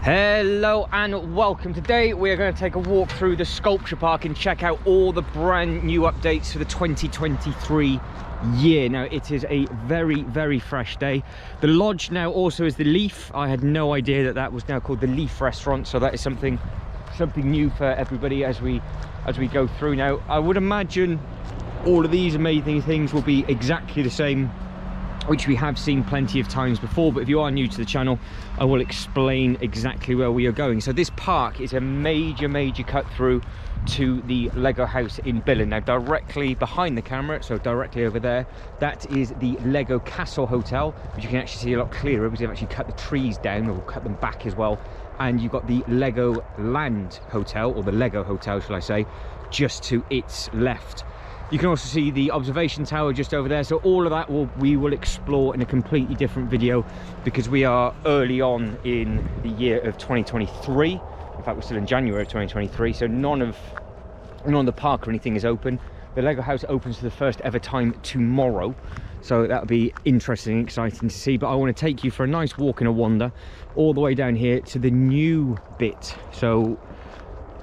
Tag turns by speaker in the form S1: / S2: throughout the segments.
S1: Hello and welcome. Today we are going to take a walk through the Sculpture Park and check out all the brand new updates for the 2023 year. Now it is a very fresh day. The lodge now also is the Leaf. I had no idea that that was now called the Leaf restaurant, so that is something new for everybody as we go through. Now I would imagine all of these amazing things will be exactly the same, which we have seen plenty of times before, but if you are new to the channel, I will explain exactly where we are going. So this park is a major cut through to the Lego house in Billund. Now directly behind the camera, so directly over there, that is the Lego Castle Hotel, which you can actually see a lot clearer because they've actually cut the trees down, or cut them back as well. And you've got the Legoland Hotel, or the Lego Hotel shall I say, just to its left. You can also see the observation tower just over there. So all of that we will explore in a completely different video, because we are early on in the year of 2023. In fact, we're still in January of 2023, so none of the park or anything is open. The Lego house opens for the first ever time tomorrow, so that'll be interesting and exciting to see. But I want to take you for a nice walk and a wander all the way down here to the new bit. So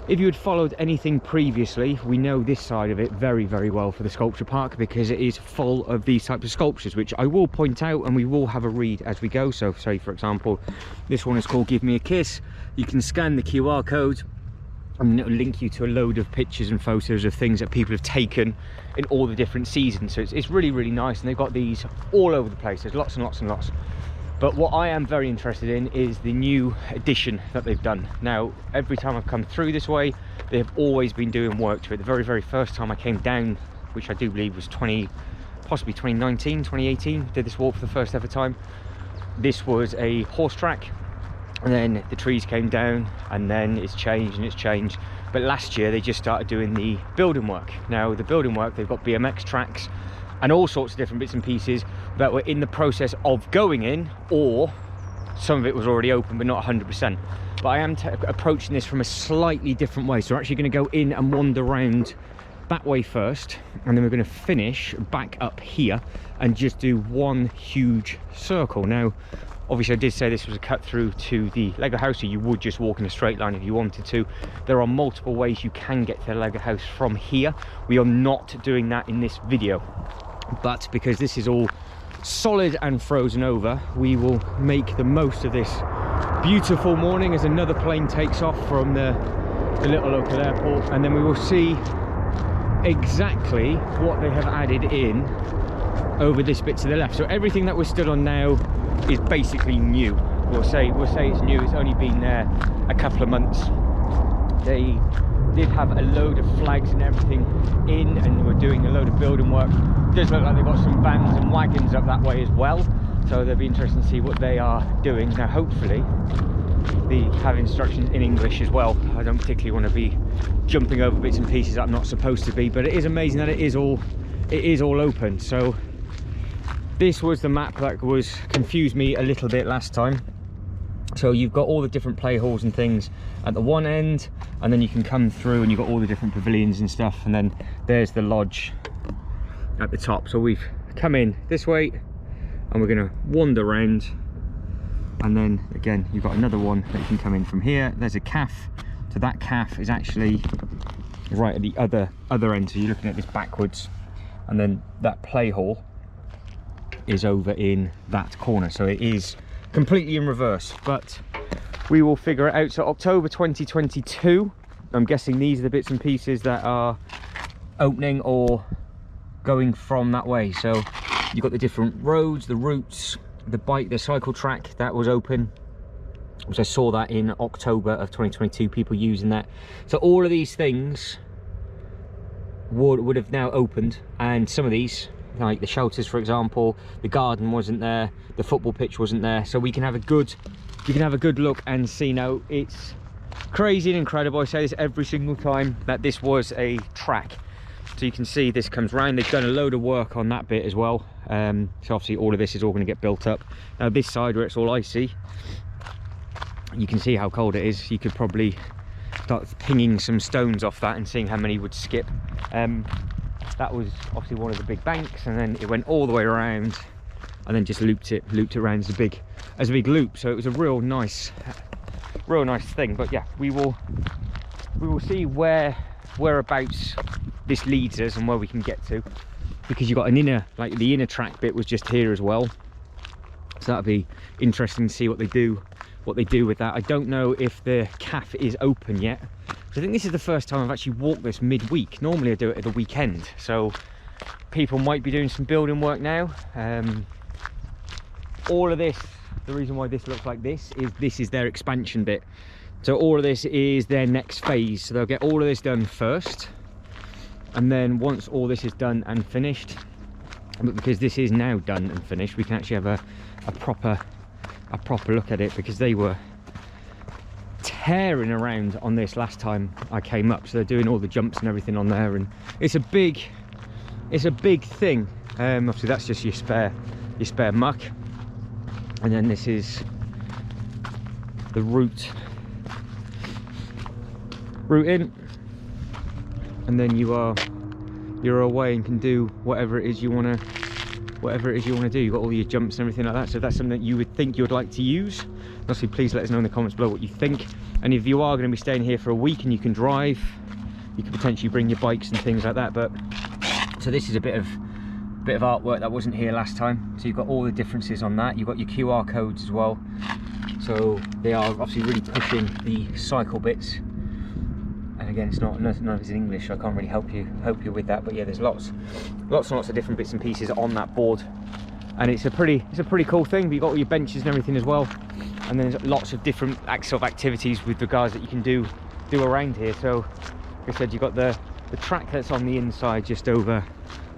S1: if you had followed anything previously, we know this side of it very well for the Sculpture Park, because it is full of these types of sculptures, which I will point out and we will have a read as we go. So say for example, this one is called Give Me a Kiss. You can scan the QR code and it'll link you to a load of pictures and photos of things that people have taken in all the different seasons. So it's really nice, and they've got these all over the place. There's lots and lots. But what I am very interested in is the new addition that they've done. Now, every time I've come through this way, they have always been doing work to it. The very first time I came down, which I do believe was possibly 2019, 2018, did this walk for the first ever time. This was a horse track, and then the trees came down, and then it's changed. But last year they just started doing the building work. Now the building work, they've got BMX tracks and all sorts of different bits and pieces that were in the process of going in, or some of it was already open but not 100%. But I am approaching this from a slightly different way. So we're actually going to go in and wander around that way first, and then we're going to finish back up here and just do one huge circle. Now obviously I did say this was a cut through to the Lego house, so you would just walk in a straight line if you wanted to. There are multiple ways you can get to the Lego house from here. We are not doing that in this video, but because this is all solid and frozen over, we will make the most of this beautiful morning as another plane takes off from the little local airport, and then we will see exactly what they have added in over this bit to the left. So everything that we're stood on now is basically new. We'll say it's new. It's only been there a couple of months. They did have a load of flags and everything in, and we're doing a load of building work. It does look like they've got some vans and wagons up that way as well, so they'll be interesting to see what they are doing. Now hopefully they have instructions in English as well. I don't particularly want to be jumping over bits and pieces that I'm not supposed to be, but it is amazing that it is all open. So this was the map that was confused me a little bit last time. So you've got all the different play halls and things at the one end, and then you can come through and you've got all the different pavilions and stuff, and then there's the lodge at the top. So we've come in this way and we're going to wander around, and then again you've got another one that you can come in from here. There's a calf, so that calf is actually right at the other end, so you're looking at this backwards, and then that play hall is over in that corner, so it is completely in reverse, but we will figure it out. So October 2022, I'm guessing these are the bits and pieces that are opening or going from that way. So you've got the different roads, the routes, the cycle track that was open, which I saw that in October of 2022, people using that. So all of these things would have now opened, and some of these, like the shelters for example, the garden wasn't there, the football pitch wasn't there, so we can have a good look and see. Now it's crazy and incredible, I say this every single time, that this was a track. So you can see this comes round. They've done a load of work on that bit as well, so obviously all of this is all going to get built up. Now this side where it's all icy, you can see how cold it is. You could probably start pinging some stones off that and seeing how many would skip. That was obviously one of the big banks, and then it went all the way around and then just looped it around as a big loop. So it was a real nice real nice thing. But yeah, we will see whereabouts this leads us and where we can get to, because you've got an inner, like the inner track bit was just here as well, so that'll be interesting to see what they do with that. I don't know if the cafe is open yet. So I think this is the first time I've actually walked this midweek. Normally I do it at the weekend, so people might be doing some building work now. All of this, the reason why this looks like this is their expansion bit. So all of this is their next phase, so they'll get all of this done first, and then once all this is done and finished, but because this is now done and finished, we can actually have a proper look at it, because they were tearing around on this last time I came up. So they're doing all the jumps and everything on there, and it's a big thing. Obviously that's just your spare muck, and then this is the route in, and then you're away and can do whatever it is you want to do. You've got all your jumps and everything like that. So if that's something that you would think you would like to use, obviously please let us know in the comments below what you think. And if you are going to be staying here for a week and you can drive, you can potentially bring your bikes and things like that. But so this is a bit of artwork that wasn't here last time. So you've got all the differences on that. You've got your QR codes as well, so they are obviously really pushing the cycle bits. And again, it's none of it's in English, so I can't really help you with that. But yeah, there's lots and lots of different bits and pieces on that board, and it's a pretty cool thing. But you've got all your benches and everything as well, and then there's lots of different sort of activities with regards that you can do around here. So like I said, you've got the track that's on the inside just over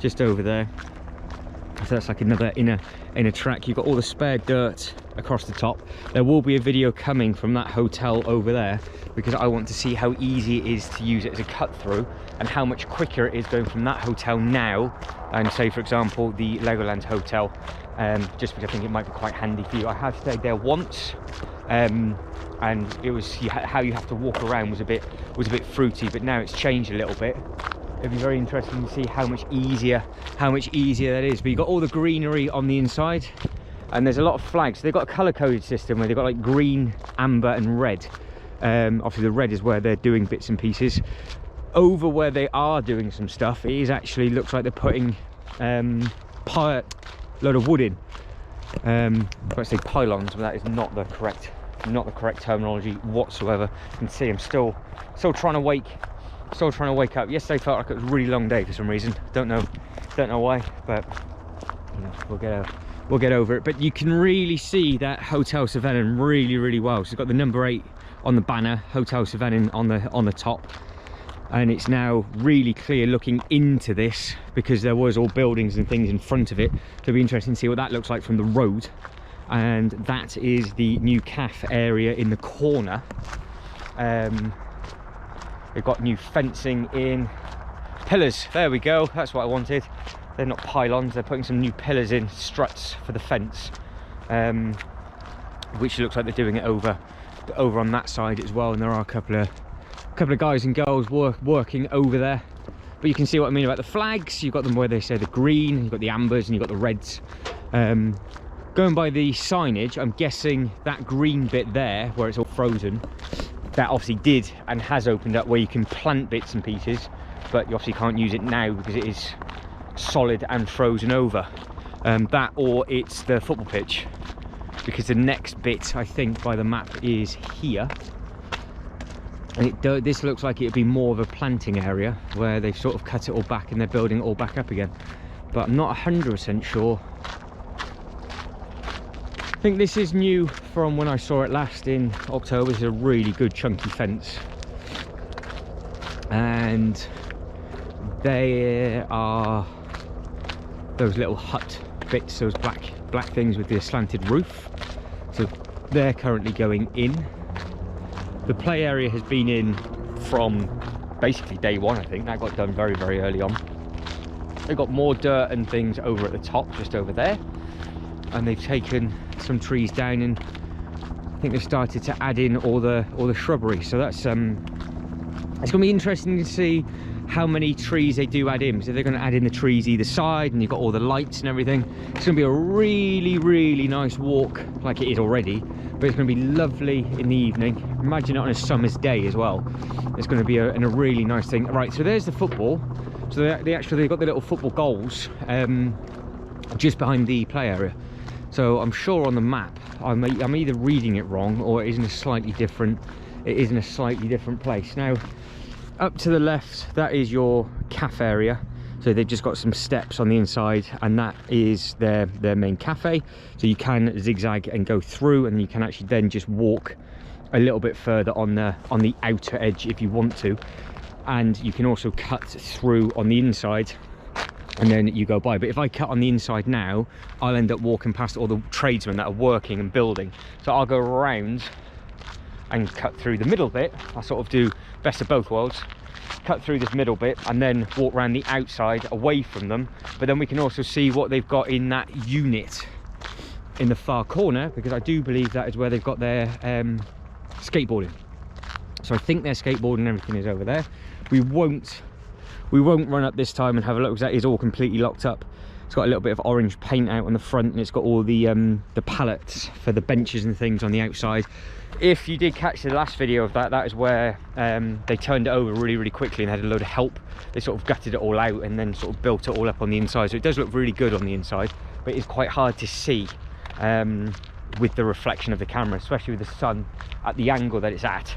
S1: there. So that's like another inner track. You've got all the spare dirt across the top. There will be a video coming from that hotel over there, because I want to see how easy it is to use it as a cut through, and how much quicker it is going from that hotel now and say, for example, the Legoland hotel, just because I think it might be quite handy for you. I have stayed there once, and it was how you have to walk around was a bit fruity, but now it's changed a little bit. It'd be very interesting to see how much easier that is. But you've got all the greenery on the inside, and there's a lot of flags. They've got a colour coded system where they've got like green, amber and red. Obviously the red is where they're doing bits and pieces. Over where they are doing some stuff, it is actually looks like they're putting load of wood in. I say pylons, but that is not the correct terminology whatsoever. You can see I'm still trying to wake up. Yesterday felt like it was a really long day for some reason. Don't know why, but you know, we'll get over it. But you can really see that Hotel Savannah really well. So it's got the number 8 on the banner, Hotel Savannah on the top, and it's now really clear looking into this, because there was all buildings and things in front of it. So it'll be interesting to see what that looks like from the road. And that is the new cafe area in the corner. They've got new fencing in, pillars, there we go, that's what I wanted. They're not pylons, they're putting some new pillars in, struts for the fence, which looks like they're doing it over on that side as well. And there are a couple of guys and girls working over there. But you can see what I mean about the flags. You've got them where they say the green, you've got the ambers and you've got the reds. Going by the signage, I'm guessing that green bit there where it's all frozen, that obviously did and has opened up where you can plant bits and pieces, but you obviously can't use it now because it is solid and frozen over. That, or it's the football pitch, because the next bit I think by the map is here, and this looks like it'd be more of a planting area where they've sort of cut it all back and they're building it all back up again, but I'm not 100% sure. I think this is new from when I saw it last in October. It's a really good chunky fence, and there are those little hut bits, those black things with the slanted roof, so they're currently going in. The play area has been in from basically day one. I think that got done very early on. They've got more dirt and things over at the top, just over there, and they've taken some trees down, and I think they've started to add in all the shrubbery. So that's it's going to be interesting to see how many trees they do add in. So they're going to add in the trees either side, and you've got all the lights and everything. It's going to be a really nice walk, like it is already, but it's going to be lovely in the evening. Imagine it on a summer's day as well. It's going to be a really nice thing. Right, so there's the football. So they've got the little football goals just behind the play area. So I'm sure on the map I'm either reading it wrong, or it is in a slightly different place. Now up to the left, that is your cafe area. So they've just got some steps on the inside, and that is their main cafe. So you can zigzag and go through, and you can actually then just walk a little bit further on the outer edge if you want to. And you can also cut through on the inside, and then you go by. But if I cut on the inside now, I'll end up walking past all the tradesmen that are working and building. So I'll go around and cut through the middle bit. I'll sort of do best of both worlds, cut through this middle bit and then walk around the outside away from them. But then we can also see what they've got in that unit in the far corner, because I do believe that is where they've got their skateboarding. So I think their skateboarding and everything is over there. We won't run up this time and have a look, because that is all completely locked up. It's got a little bit of orange paint out on the front, and it's got all the pallets for the benches and things on the outside. If you did catch the last video of that, that is where they turned it over really quickly and had a load of help. They sort of gutted it all out and then sort of built it all up on the inside. So it does look really good on the inside, but it's quite hard to see with the reflection of the camera, especially with the sun at the angle that it's at.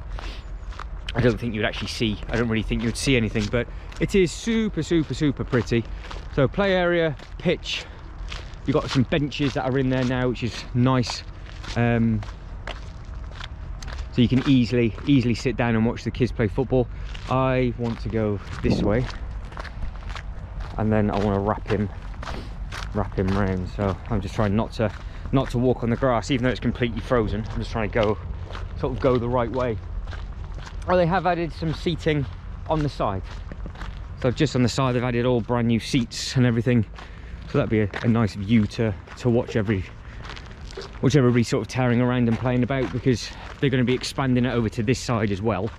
S1: I don't think you'd actually see, I don't really think you'd see anything, but it is super pretty. So play area, pitch, you've got some benches that are in there now, which is nice. So you can easily sit down and watch the kids play football. I want to go this way, and then I want to wrap him round. So I'm just trying not to walk on the grass, even though it's completely frozen. I'm just trying to go the right way. Oh, they have added some seating on the side. So just on the side, they've added all brand new seats and everything. So that'd be a nice view to watch everybody sort of tearing around and playing about, because they're going to be expanding it over to this side as well.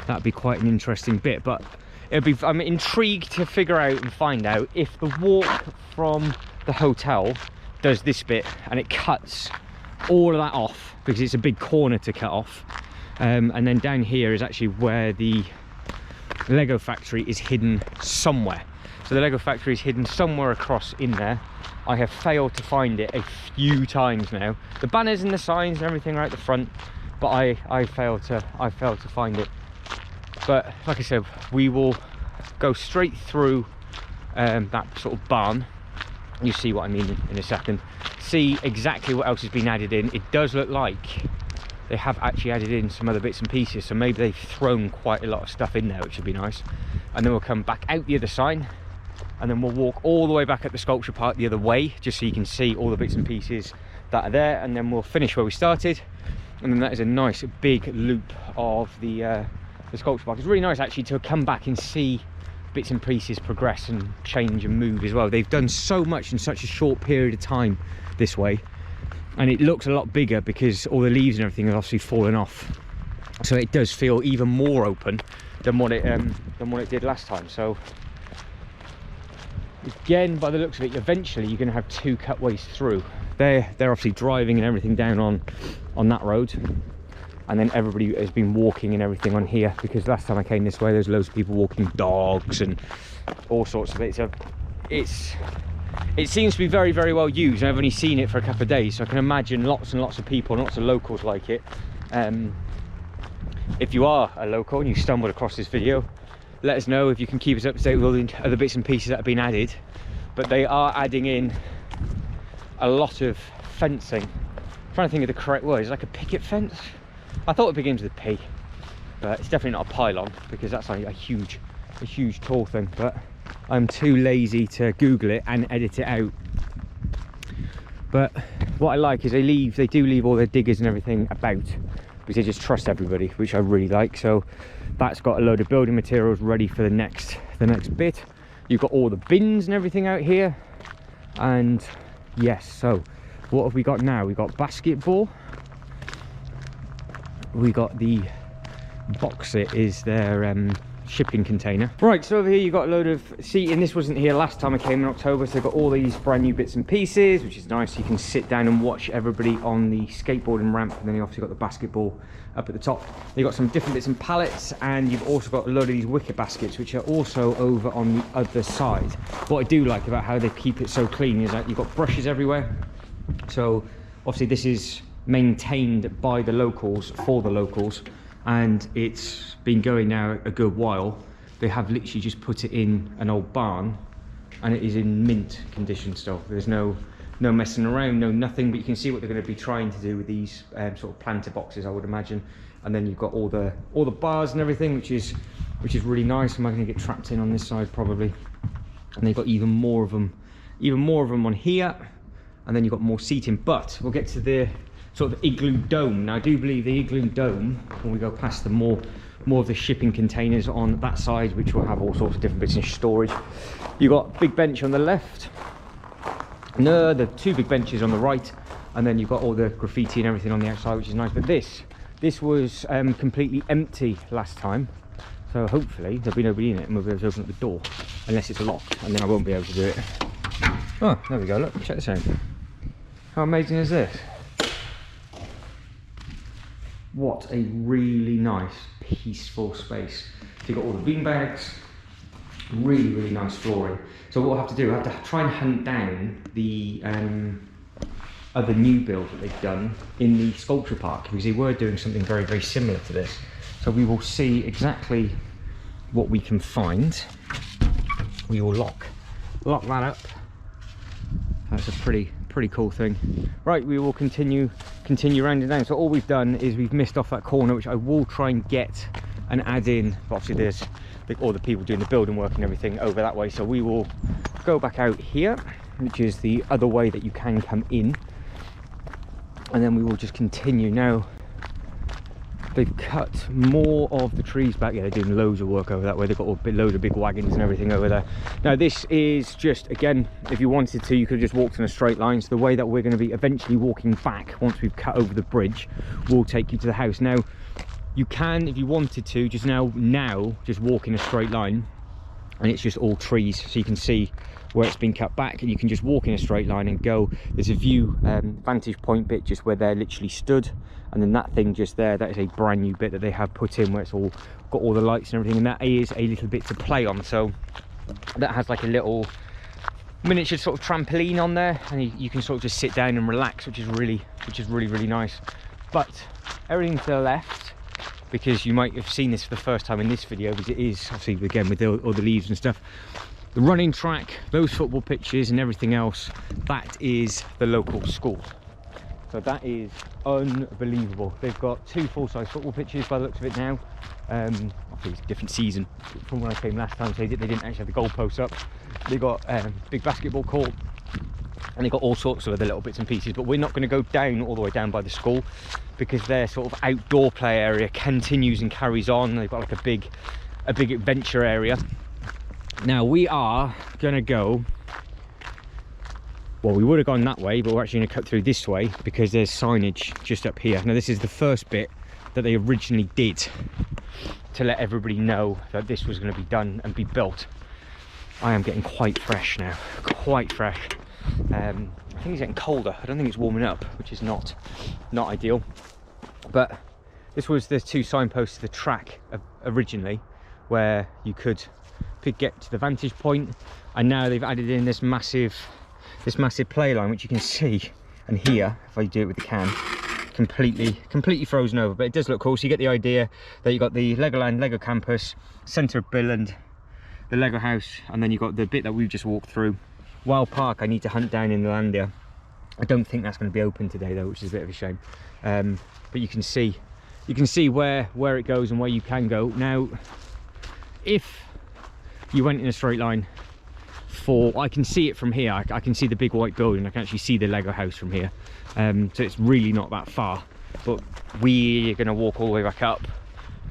S1: That'd be quite an interesting bit. But I'm intrigued to figure out and find out if the walk from the hotel does this bit and it cuts all of that off, because it's a big corner to cut off. And then down here is actually where the Lego factory is hidden somewhere. So the Lego factory is hidden somewhere across in there. I have failed to find it a few times now. The banners and the signs and everything are at the front, but I failed to find it. But like I said, we will go straight through that sort of barn. You see what I mean in a second. See exactly what else has been added in. It does look like they have actually added in some other bits and pieces, so maybe they've thrown quite a lot of stuff in there, which would be nice. And then we'll come back out the other side, and then we'll walk all the way back at the sculpture park the other way, just so you can see all the bits and pieces that are there. And then we'll finish where we started, and then that is a nice big loop of the sculpture park. It's really nice actually to come back and see bits and pieces progress and change and move as well. They've done so much in such a short period of time this way, and it looks a lot bigger because all the leaves and everything have obviously fallen off, so it does feel even more open than what it did last time. So again, by the looks of it, eventually you're going to have two cutways through. They're obviously driving and everything down on that road, and then everybody has been walking and everything on here, because last time I came this way there's loads of people walking dogs and all sorts of it. So it seems to be very well used. I've only seen it for a couple of days, so I can imagine lots and lots of people and lots of locals like it. If you are a local and you stumbled across this video, let us know if you can keep us up to date with all the other bits and pieces that have been added. But they are adding in a lot of fencing. I'm trying to think of the correct word. It's like a picket fence. I thought it begins with a P, but it's definitely not a pylon, because that's like a huge tall thing. But I'm too lazy to Google it and edit it out. But what I like is they do leave all their diggers and everything about, because they just trust everybody, which I really like. So that's got a load of building materials ready for the next bit. You've got all the bins and everything out here. And yes, so what have we got now? We've got basketball. We got the box, it is their shipping container. Right, so over here you've got a load of seating. This wasn't here last time I came in October, so they've got all these brand new bits and pieces, which is nice. You can sit down and watch everybody on the skateboarding ramp, and then you obviously got the basketball up at the top. You've got some different bits and pallets, and you've also got a load of these wicker baskets, which are also over on the other side. What I do like about how they keep it so clean is that you've got brushes everywhere. So obviously this is maintained by the locals, for the locals, and it's been going now a good while. They have literally just put it in an old barn, and it is in mint condition still. There's no messing around, no nothing, but you can see what they're going to be trying to do with these sort of planter boxes, I would imagine. And then you've got all the bars and everything, which is really nice. Am I going to get trapped in on this side? Probably. And they've got even more of them on here, and then you've got more seating. But we'll get to the sort of igloo dome. Now I do believe the igloo dome, when we go past the more of the shipping containers on that side, which will have all sorts of different bits in storage. You've got a big bench on the left, no, the two big benches on the right, and then you've got all the graffiti and everything on the outside, which is nice. But this was completely empty last time, so hopefully there'll be nobody in it and we'll be able to open up the door, unless it's locked, and then I won't be able to do it. Oh, there we go, look, check this out. How amazing is this? What a really nice, peaceful space. So you've got all the bean bags, really nice flooring. So what we'll have to do, I have to try and hunt down the other new build that they've done in the sculpture park, because they were doing something very similar to this. So we will see exactly what we can find. We will lock that up. That's a pretty cool thing. Right, we will continue rounding down. So all we've done is we've missed off that corner, which I will try and get and add in. But obviously there's all the people doing the building work and everything over that way, so we will go back out here, which is the other way that you can come in, and then we will just continue. Now they've cut more of the trees back. Yeah, they're doing loads of work over that way. They've got a load of big wagons and everything over there. Now this is just, again, if you wanted to, you could have just walked in a straight line. So the way that we're going to be eventually walking back, once we've cut over the bridge, will take you to the house. Now you can, if you wanted to, just now just walk in a straight line, and it's just all trees, so you can see where it's been cut back, and you can just walk in a straight line and go. There's a view vantage point bit just where they're literally stood, and then that thing just there, that is a brand new bit that they have put in, where it's all got all the lights and everything, and that is a little bit to play on. So that has like a little miniature sort of trampoline on there, and you can sort of just sit down and relax, which is really nice. But everything to the left, because you might have seen this for the first time in this video, because it is obviously, again, with all the leaves and stuff, the running track, those football pitches and everything else, that is the local school. So that is unbelievable. They've got 2 full-size football pitches by the looks of it now. Obviously it's a different season from when I came last time, so they didn't actually have the goalposts up. They got big basketball court, and they got all sorts of other little bits and pieces. But we're not going to go down all the way down by the school, because their sort of outdoor play area continues and carries on. They've got like a big adventure area. Now we are going to go, well, we would have gone that way, but we're actually going to cut through this way, because there's signage just up here. Now this is the first bit that they originally did to let everybody know that this was going to be done and be built. I am getting quite fresh now, quite fresh. I think it's getting colder. I don't think it's warming up, which is not ideal. But this was the 2 signposts to the track originally, where you could get to the vantage point, and now they've added in this massive play line, which you can see and hear if I do it with the can, completely frozen over. But it does look cool. So you get the idea that you got the Legoland, Lego campus, centre of Billund, the Lego house, and then you got the bit that we've just walked through. Wild Park I need to hunt down in the Landia. I don't think that's going to be open today though, which is a bit of a shame. But you can see where it goes and where you can go. Now if you went in a straight line, I can see it from here. I can see the big white building. I can actually see the Lego house from here. So it's really not that far, but we're going to walk all the way back up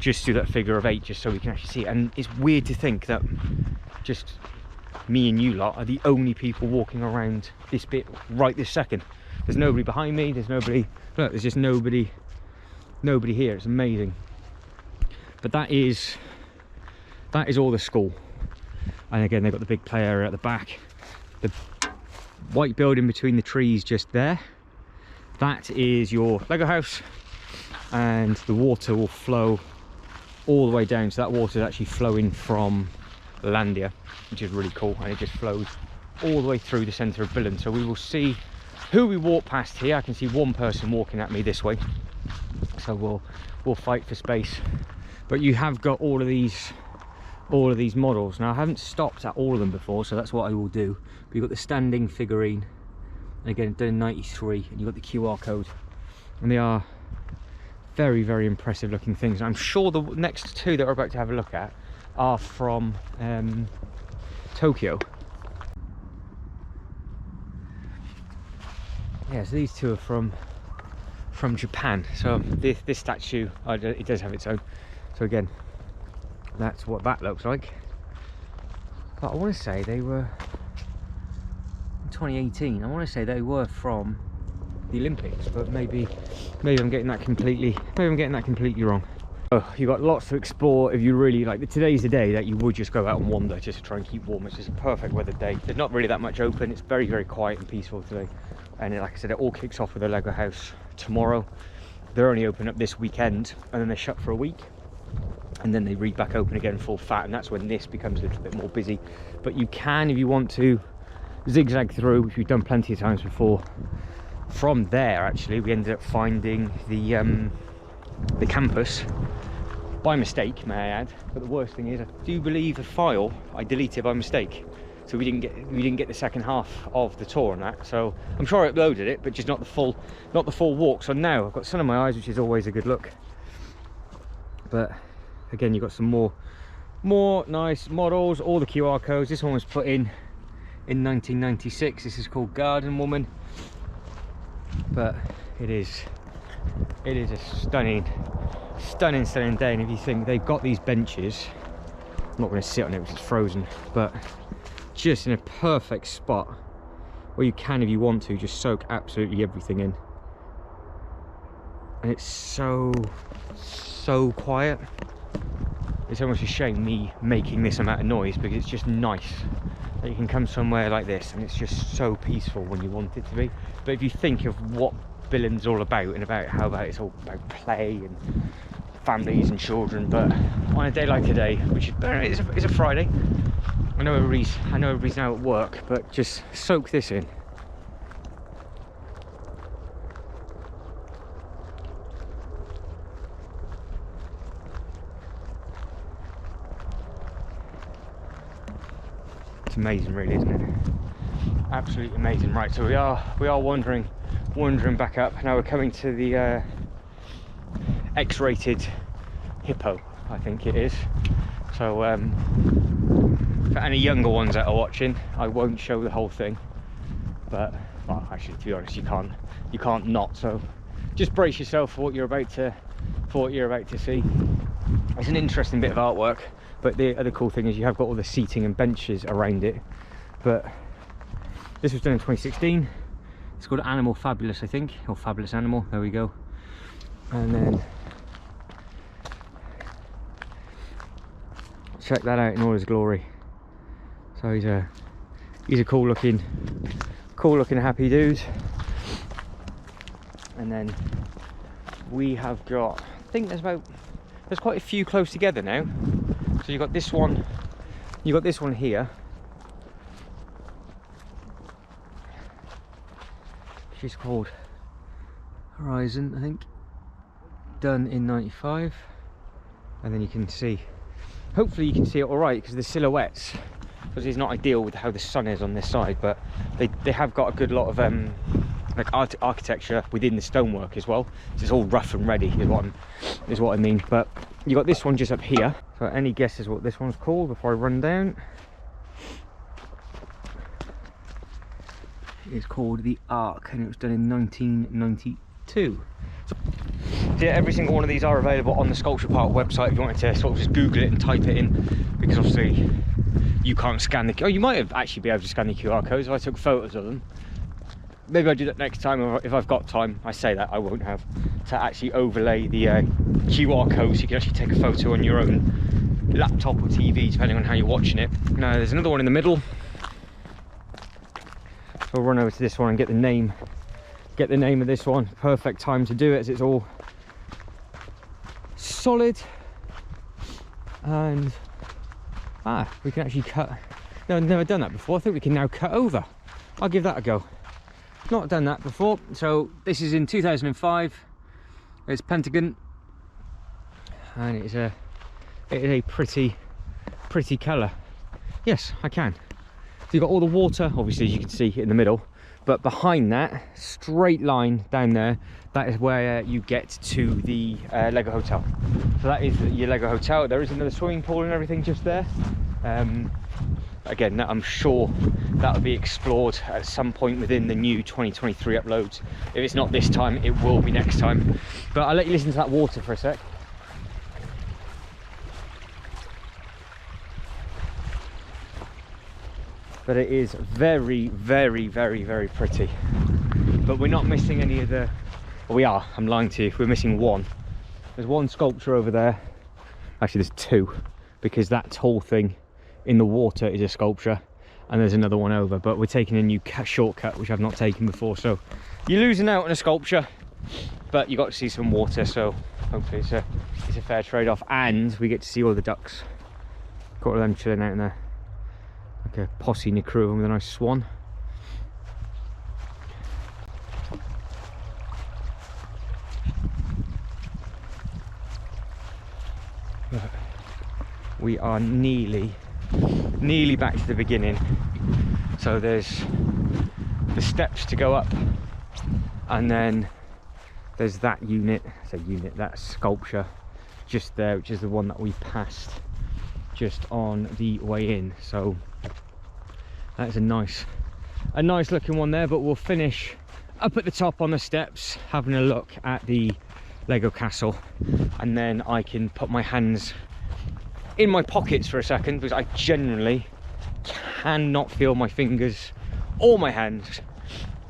S1: just through that figure of 8, just so we can actually see it. And it's weird to think that just me and you lot are the only people walking around this bit right this second. There's nobody behind me, there's nobody, look, there's just nobody here. It's amazing. But that is that is all the school. And again, they've got the big play area at the back. The white building between the trees just there, that is your Lego house, and the water will flow all the way down. So that water is actually flowing from Landia, which is really cool, and it just flows all the way through the centre of Billund. So we will see who we walk past here. I can see one person walking at me this way, so we'll fight for space. But you have got all of these models. Now I haven't stopped at all of them before, so that's what I will do. But you've got the standing figurine, and again done in 93, and you've got the QR code, and they are very, very impressive looking things. I'm sure the next two that we're about to have a look at are from Tokyo. Yeah, so these two are from Japan. So this statue, it does have its own. So again, that's what that looks like. But I want to say they were in 2018. I want to say they were from the Olympics, but maybe I'm getting that completely wrong. Oh, you've got lots to explore if you really like. Today's the day that you would just go out and wander just to try and keep warm. It's just a perfect weather day. There's not really that much open. It's very, very quiet and peaceful today. And like I said, it all kicks off with the Lego house tomorrow. They're only open up this weekend, and then they're shut for a week, and then they read back open again full fat, and that's when this becomes a little bit more busy. But you can, if you want to, zigzag through, which we've done plenty of times before. From there, actually, we ended up finding the campus by mistake, may I add. But the worst thing is, I do believe the file I deleted by mistake, so we didn't get the second half of the tour on that. So I'm sure I uploaded it, but just not the full walk. So now I've got sun in my eyes, which is always a good look. But again, you've got some more nice models, all the QR codes. This one was put in 1996. This is called Garden Woman. But it is a stunning day. And if you think they've got these benches, I'm not going to sit on it because it's frozen, but just in a perfect spot where you can, if you want to, just soak absolutely everything in. And it's so quiet. It's almost a shame me making this amount of noise, because it's just nice that you can come somewhere like this and it's just so peaceful when you want it to be. But if you think of what Billund's all about, and about how it's all about play and families and children, but on a day like today, which is a Friday, I know everybody's now at work, but just soak this in. It's amazing, really, isn't it? Absolutely amazing. Right, so we are wandering back up. Now we're coming to the X-rated hippo, I think it is. So for any younger ones that are watching, I won't show the whole thing, but well, actually, to be honest, you can't not. So just brace yourself for what you're about to see. It's an interesting bit of artwork, but the other cool thing is you have got all the seating and benches around it. But this was done in 2016. It's called Animal Fabulous, I think, or Fabulous Animal. There we go. And then check that out in all his glory. So he's a cool looking happy dude. And then we have got, I think there's quite a few close together now. So you've got this one here, which is called Horizon, I think, done in 95. And then you can see, hopefully you can see it all right, because the silhouettes, because it's not ideal with how the sun is on this side, but they have got a good lot of like architecture within the stonework as well. So it's all rough and ready is what I mean. But you got this one just up here. So any guesses what this one's called before I run down? It's called the Ark, and it was done in 1992. So yeah, every single one of these are available on the Skulpturpark website if you wanted to sort of just Google it and type it in, because obviously you can't scan the... Oh, you might have actually be able to scan the QR codes if I took photos of them. Maybe I'll do that next time if I've got time. I say that, I won't have, to actually overlay the QR code so you can actually take a photo on your own. laptop or TV, depending on how you're watching it. Now there's another one in the middle, so we'll run over to this one and get the name of this one. Perfect time to do it, as it's all solid. And we can actually cut. No, I've never done that before. I think we can now cut over. I'll give that a go. Not done that before. So this is in 2005. It's Pentagon, and it is a pretty colour. Yes, I can. So you've got all the water, obviously, as you can see in the middle, but behind that straight line down there, that is where you get to the Lego Hotel. So that is your Lego Hotel. There is another swimming pool and everything just there. Again, I'm sure that will be explored at some point within the new 2023 uploads. If it's not this time, it will be next time. But I'll let you listen to that water for a sec. But it is very, very, very, very pretty. But we're not missing any of the... Well, we are, I'm lying to you. We're missing one. There's one sculpture over there. Actually, there's two, because that tall thing in the water is a sculpture, and there's another one over. But we're taking a new shortcut, which I've not taken before. So you're losing out on a sculpture, but you got to see some water. So hopefully it's a fair trade-off, and we get to see all the ducks. Got all of them chilling out in there, like a posse and a crew with a nice swan. But we are nearly back to the beginning. So there's the steps to go up, and then there's that that sculpture just there, which is the one that we passed just on the way in. So that's a nice looking one there. But we'll finish up at the top on the steps, having a look at the Lego castle, and then I can put my hands in my pockets for a second, because I genuinely cannot feel my fingers or my hands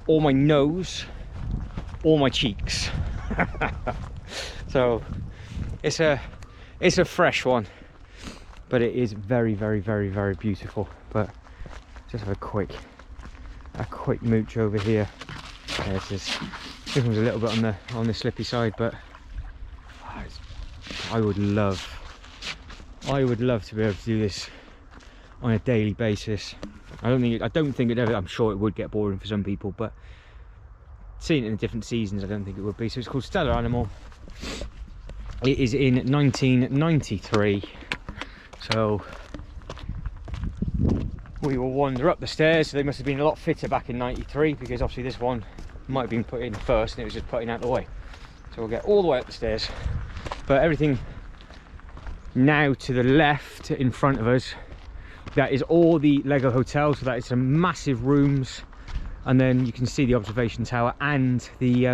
S1: or my nose or my cheeks. So it's a fresh one, but it is very, very, very, very beautiful. But just have a quick mooch over here. Yeah, this one's a little bit on the slippy side, but I would love to be able to do this on a daily basis. I don't think it ever. I'm sure it would get boring for some people, but seeing it in the different seasons, I don't think it would be. So it's called Stellar Animal. It is in 1993. So we will wander up the stairs. So they must have been a lot fitter back in 93, because obviously this one might have been put in first and it was just putting out the way. So we'll get all the way up the stairs. But everything now to the left in front of us, that is all the Lego Hotel. So that is some massive rooms, and then you can see the observation tower and the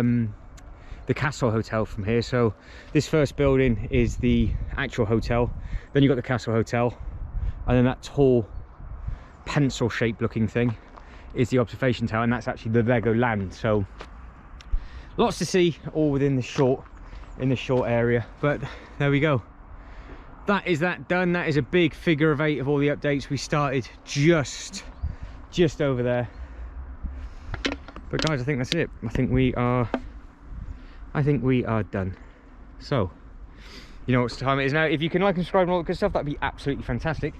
S1: Castle Hotel from here. So this first building is the actual hotel, then you've got the Castle Hotel, and then that tall pencil shaped looking thing is the observation tower, and that's actually the Legoland. So lots to see, all within the short area. But there we go, that is that done. That is a big figure of 8 of all the updates. We started just over there. But guys, I think that's it. I think we are done. So you know what time it is now. If you can like and subscribe and all that good stuff, that'd be absolutely fantastic.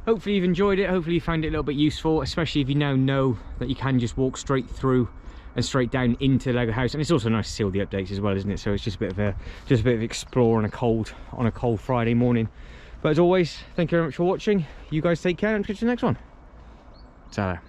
S1: Hopefully you've enjoyed it. Hopefully you found it a little bit useful, especially if you now know that you can just walk straight through and straight down into the Lego house. And it's also nice to see all the updates as well, isn't it? So it's just a bit of explore on a cold Friday morning. But as always, thank you very much for watching. You guys take care, and catch you in the next one. Ta-ra.